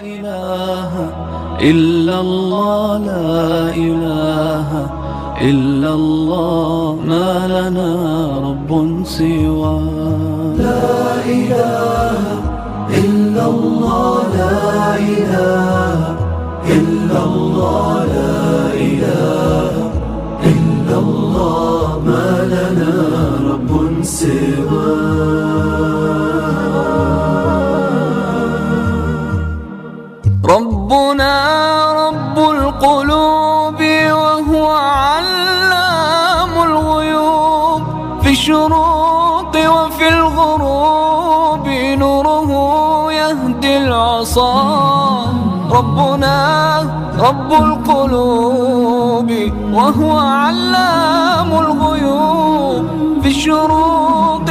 إله إلا الله، لا إله إلا الله، ما لنا رب سوى. لا إله إلا الله، لا إله إلا الله، لا إله إلا الله، ما لنا رب سوى. ربنا رب القلوب وهو علام الغيوب، في الشروق وفي الغروب نوره يهدي العصا. ربنا رب القلوب وهو علام الغيوب، في الشروق